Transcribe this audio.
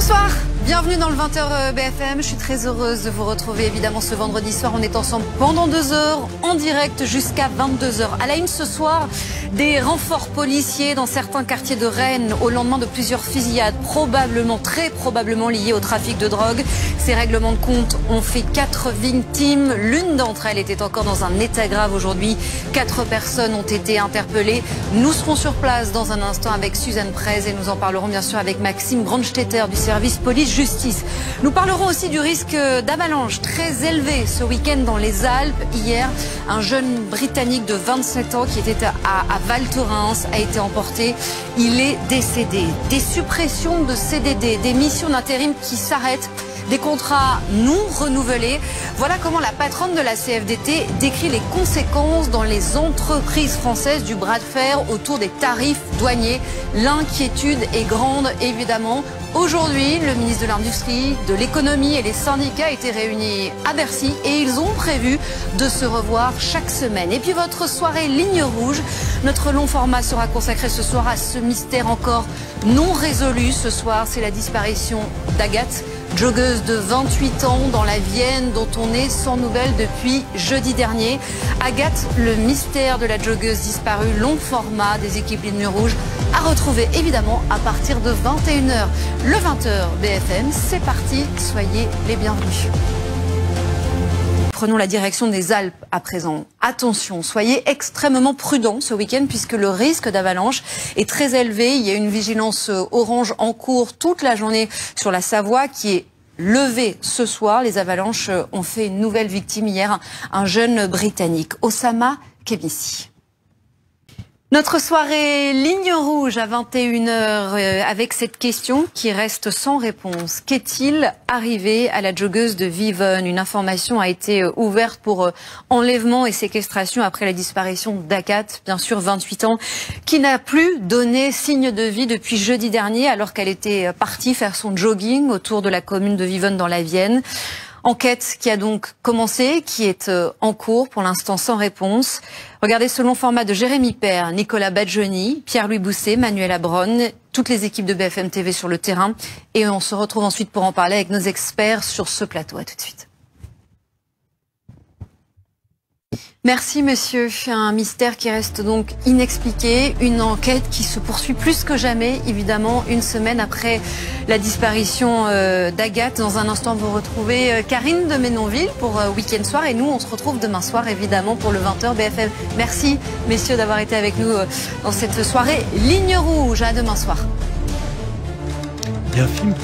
Bonsoir, bienvenue dans le 20h BFM. Je suis très heureuse de vous retrouver évidemment ce vendredi soir. On est ensemble pendant 2 heures, en direct jusqu'à 22h. À la une ce soir, des renforts policiers dans certains quartiers de Rennes au lendemain de plusieurs fusillades, très probablement liées au trafic de drogue. Ces règlements de compte ont fait 4 victimes. L'une d'entre elles était encore dans un état grave aujourd'hui. 4 personnes ont été interpellées. Nous serons sur place dans un instant avec Suzanne Prez et nous en parlerons bien sûr avec Maxime Grandstetter du service police-justice. Nous parlerons aussi du risque d'avalanche très élevé ce week-end dans les Alpes. Hier, un jeune Britannique de 27 ans qui était à Val Thorens a été emporté. Il est décédé. Des suppressions de CDD, des missions d'intérim qui s'arrêtent, des contrats non renouvelés. Voilà comment la patronne de la CFDT décrit les conséquences dans les entreprises françaises du bras de fer autour des tarifs douaniers. L'inquiétude est grande, évidemment. Aujourd'hui, le ministre de l'Industrie, de l'Économie et les syndicats étaient réunis à Bercy et ils ont prévu de se revoir chaque semaine. Et puis votre soirée Ligne Rouge, notre long format sera consacré ce soir à ce mystère encore non résolu. Ce soir, c'est la disparition d'Agathe, joggeuse de 28 ans dans la Vienne dont on est sans nouvelles depuis jeudi dernier. Agathe, le mystère de la joggeuse disparue, long format des équipes Ligne Rouge, à retrouver évidemment à partir de 21h. Le 20h BFM, c'est parti, soyez les bienvenus. Prenons la direction des Alpes à présent. Attention, soyez extrêmement prudents ce week-end puisque le risque d'avalanche est très élevé. Il y a une vigilance orange en cours toute la journée sur la Savoie qui est levée ce soir. Les avalanches ont fait une nouvelle victime hier, un jeune Britannique, Osama Kebisi. Notre soirée Ligne Rouge à 21h avec cette question qui reste sans réponse. Qu'est-il arrivé à la joggeuse de Vivonne? Une information a été ouverte pour enlèvement et séquestration après la disparition d'Agathe, bien sûr 28 ans, qui n'a plus donné signe de vie depuis jeudi dernier alors qu'elle était partie faire son jogging autour de la commune de Vivonne dans la Vienne. Enquête qui a donc commencé, qui est en cours, pour l'instant sans réponse. Regardez ce long format de Jérémy Père, Nicolas Badjoni, Pierre-Louis Bousset, Manuela Bronn, toutes les équipes de BFM TV sur le terrain. Et on se retrouve ensuite pour en parler avec nos experts sur ce plateau. À tout de suite. Merci monsieur. Un mystère qui reste donc inexpliqué, une enquête qui se poursuit plus que jamais, évidemment, une semaine après la disparition d'Agathe. Dans un instant, vous retrouvez Karine de Ménonville pour Week-end Soir et nous, on se retrouve demain soir, évidemment, pour le 20h BFM. Merci, messieurs, d'avoir été avec nous dans cette soirée Ligne Rouge. À demain soir. Il y a un film